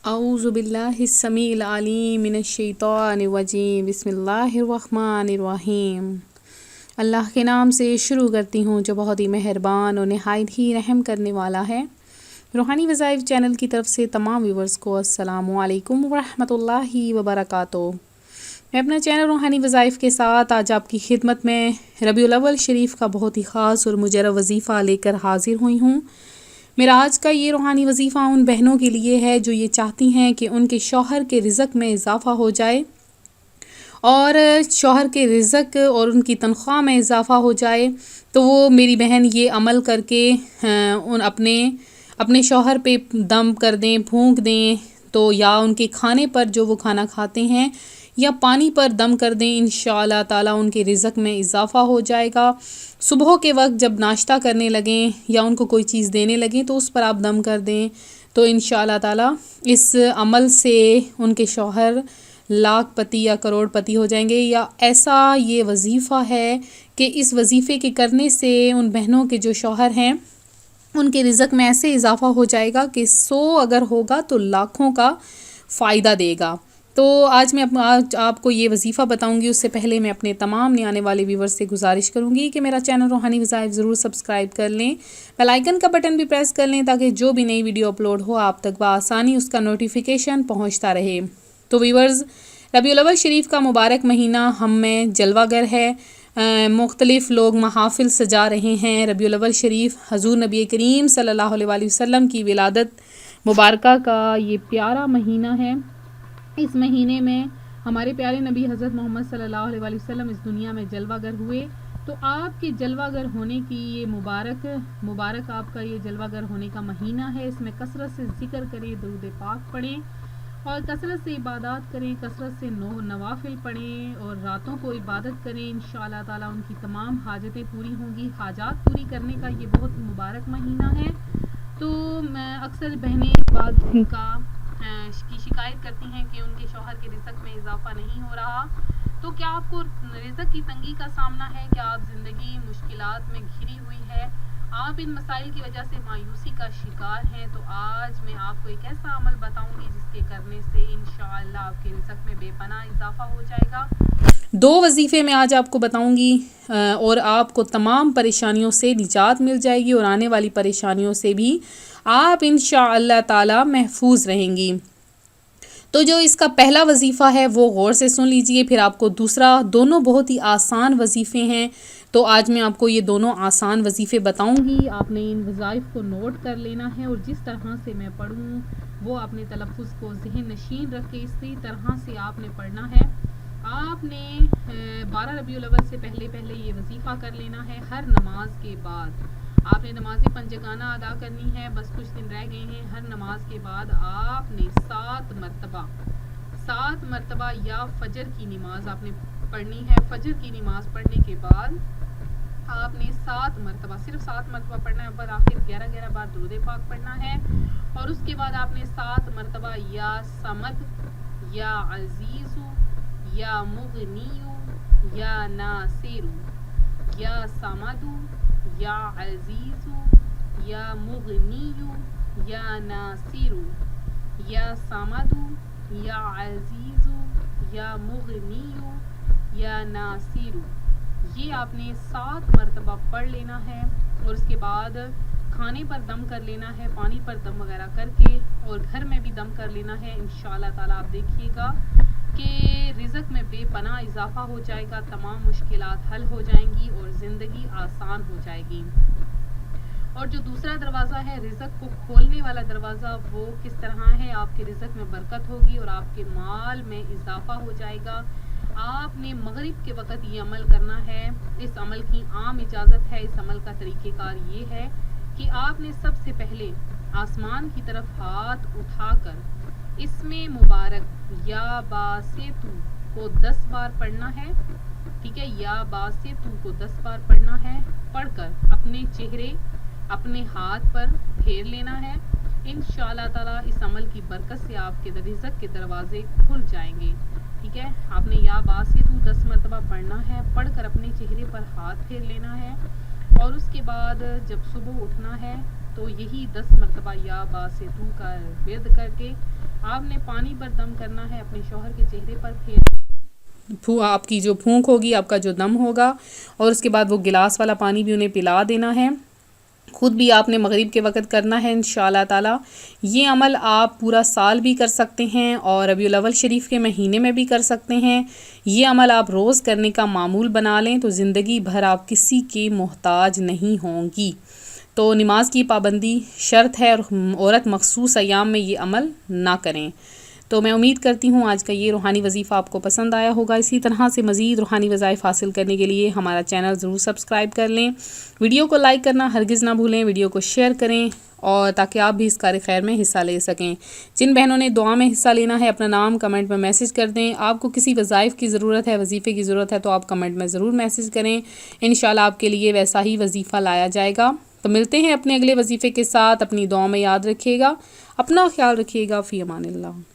औज़ुबिल्लाहिस्समीइल अलीम मिनश्शैतानिर्रजीम बिस्मिल्लाहिर्रहमानिर्रहीम। अल्लाह के नाम से शुरू करती हूँ जो बहुत ही मेहरबान और नहायत ही रहम करने वाला है। रूहानी वज़ाइफ चैनल की तरफ से तमाम व्यूवर्स को अस्सलामु अलैकुम वरहमतुल्लाहि वबरकातुहू। मैं अपना चैनल रूहानी वज़ाइफ के साथ आज आपकी खिदमत में रबीउल अव्वल शरीफ का बहुत ही ख़ास और मुजर्रब वजीफ़ा लेकर हाजिर हुई हूँ। मेरा आज का ये रूहानी वजीफ़ा उन बहनों के लिए है जो ये चाहती हैं कि उनके शौहर के रिज़्क़ में इजाफ़ा हो जाए और शौहर के रिज़्क़ और उनकी तनख्वाह में इजाफ़ा हो जाए। तो वो मेरी बहन ये अमल करके उन अपने शौहर पे दम कर दें, फूंक दें, तो या उनके खाने पर जो वो खाना खाते हैं या पानी पर दम कर दें, इंशाअल्लाह ताला उनके रिज़्क़ में इजाफ़ा हो जाएगा। सुबह के वक्त जब नाश्ता करने लगें या उनको कोई चीज़ देने लगें तो उस पर आप दम कर दें, तो इंशाअल्लाह ताला इस अमल से उनके शौहर लाखपति या करोड़पति हो जाएंगे। या ऐसा ये वजीफ़ा है कि इस वजीफ़े के करने से उन बहनों के जो शौहर हैं उनके रिज़्क़ में ऐसे इजाफ़ा हो जाएगा कि 100 अगर होगा तो लाखों का फ़ायदा देगा। तो आज मैं आज आपको ये वजीफ़ा बताऊंगी। उससे पहले मैं अपने तमाम नए आने वाले व्यूवर्स से गुजारिश करूंगी कि मेरा चैनल रूहानी वज़ाइफ ज़रूर सब्सक्राइब कर लें, बेल आइकन का बटन भी प्रेस कर लें ताकि जो भी नई वीडियो अपलोड हो आप तक बआसानी उसका नोटिफिकेशन पहुंचता रहे। तो व्यूवर्स, रबीउल अव्वल शरीफ का मुबारक महीना हम में जलवागर है। मुख्तलिफ़ लोग महाफिल सजा रहे हैं। रबीउल अव्वल शरीफ हज़ूर नबी करीम सल्लल्लाहु अलैहि वसल्लम की विलादत मुबारका का ये प्यारा महीना है। इस महीने में हमारे प्यारे नबी हज़रत मोहम्मद सल्लल्लाहु अलैहि वसल्लम इस दुनिया में जलवागर हुए। तो आपके जलवागर होने की ये मुबारक आपका ये जलवागर होने का महीना है। इसमें कसरत से जिक्र करें, दुरूद पाक पढ़ें और कसरत से इबादत करें, कसरत से नवाफिल पढ़ें और रातों को इबादत करें। इंशाअल्लाह ताला उनकी तमाम हाजतें पूरी होंगी। हाजात पूरी करने का ये बहुत मुबारक महीना है। तो मैं अक्सर बहनें इस बात की शिकायत करती हैं कि उनके शौहर के रिज़्क़ में इजाफ़ा नहीं हो रहा। तो क्या आपको रिज़्क़ की तंगी का सामना है? क्या आप ज़िंदगी मुश्किलात में घिरी हुई है? आप इन मसाइल की वजह से मायूसी का शिकार हैं? तो आज मैं आपको एक ऐसा अमल बताऊंगी जिसके करने से इंशाअल्लाह आपके रिज़्क़ में बेपनाह इजाफ़ा हो जाएगा। 2 वजीफ़े मैं आज आपको बताऊंगी और आपको तमाम परेशानियों से निजात मिल जाएगी और आने वाली परेशानियों से भी आप इंशाअल्लाह ताला महफूज रहेंगी। तो जो इसका पहला वजीफ़ा है वो गौर से सुन लीजिए, फिर आपको दूसरा। दोनों बहुत ही आसान वजीफ़े हैं। तो आज मैं आपको ये दोनों आसान वजीफ़े बताऊंगी। आपने इन वज़ाइफ को नोट कर लेना है और जिस तरह से मैं पढ़ूँ वो आपने तलफ़्फ़ुज़ को ज़हन नशीन रख के इसी तरह से आपने पढ़ना है। आपने 12 रबीउल अव्वल से पहले ये वजीफ़ा कर लेना है। हर नमाज के बाद आपने नमाज़ पंजगाना अदा करनी है। बस कुछ दिन रह गए हैं। हर नमाज के बाद आपने 7 मरतबा या फजर की नमाज आपने पढ़नी है। फजर की नमाज पढ़ने के बाद आपने 7 मरतबा, सिर्फ 7 मरतबा पढ़ना है, पर आखिर 11 बार दुरूद पाक पढ़ना है। और उसके बाद आपने 7 मरतबा या समद, या अजीज़ु, या मुगनियु, या नासिरु, या समदु, या अजीज़ु, या मुगनियु, या नासिरु, या समदु, या अजीज़ु, या मुगनियु, या नासिरु, ये आपने 7 मरतबा पढ़ लेना है। और उसके बाद खाने पर दम कर लेना है, पानी पर दम वगैरह करके, और घर में भी दम कर लेना है। इंशाअल्लाह ताला आप देखिएगा कि रिज़्क़ में बेपनाह इजाफ़ा हो जाएगा, तमाम मुश्किलात हल हो जाएंगी और ज़िंदगी आसान हो जाएगी। और जो दूसरा दरवाज़ा है रिज़्क़ को खोलने वाला दरवाज़ा, वो किस तरह है? आपके रिज़्क़ में बरकत होगी और आपके माल में इजाफ़ा हो जाएगा। आपने मगरिब के वक़्त ये अमल करना है। इस अमल की आम इजाज़त है। इस अमल का तरीक़ेकार ये है कि आपने सबसे पहले आसमान की तरफ हाथ उठाकर इसमें मुबारक या बासेतु को 10 बार पढ़ना है। ठीक है, या बासेतु को 10 बार पढ़ना है। पढ़कर अपने चेहरे, अपने हाथ पर फेर लेना है। इंशाअल्लाह ताला इस अमल की बरकत से आपके रिज़्क़ के दरवाजे खुल जाएंगे। ठीक है, आपने या बासेतु 10 मरतबा पढ़ना है। पढ़कर अपने चेहरे पर हाथ फेर लेना है। और उसके बाद जब सुबह उठना है तो यही 10 मरतबा या बासितू का विर्द करके आपने पानी पर दम करना है, अपने शौहर के चेहरे पर फेर आपकी जो फूंक होगी, आपका जो दम होगा, और उसके बाद वो गिलास वाला पानी भी उन्हें पिला देना है। खुद भी आपने मगरिब के वक़्त करना है इंशाअल्लाह ताला। ये अमल आप पूरा साल भी कर सकते हैं और रबीउल अव्वल शरीफ के महीने में भी कर सकते हैं। ये अमल आप रोज़ करने का मामूल बना लें तो ज़िंदगी भर आप किसी के मोहताज नहीं होंगी। तो नमाज की पाबंदी शर्त है और औरत मखसूस अयाम में ये अमल ना करें। तो मैं उम्मीद करती हूँ आज का ये रूहानी वजीफ़ा आपको पसंद आया होगा। इसी तरह से मज़ीद रूहानी वज़ाइफ़ हासिल करने के लिए हमारा चैनल ज़रूर सब्सक्राइब कर लें। वीडियो को लाइक करना हरगिज़ ना भूलें, वीडियो को शेयर करें और ताकि आप भी इस कार्य खैर में हिस्सा ले सकें। जिन बहनों ने दुआ में हिस्सा लेना है अपना नाम कमेंट में मैसेज कर दें। आपको किसी वज़ाइफ़ की ज़रूरत है, वजीफ़े की ज़रूरत है तो आप कमेंट में ज़रूर मैसेज करें। इंशाल्लाह आपके लिए वैसा ही वजीफ़ा लाया जाएगा। तो मिलते हैं अपने अगले वजीफ़े के साथ। अपनी दुआ में याद रखिएगा, अपना ख्याल रखिएगा। फ़ी अमानिल्लाह।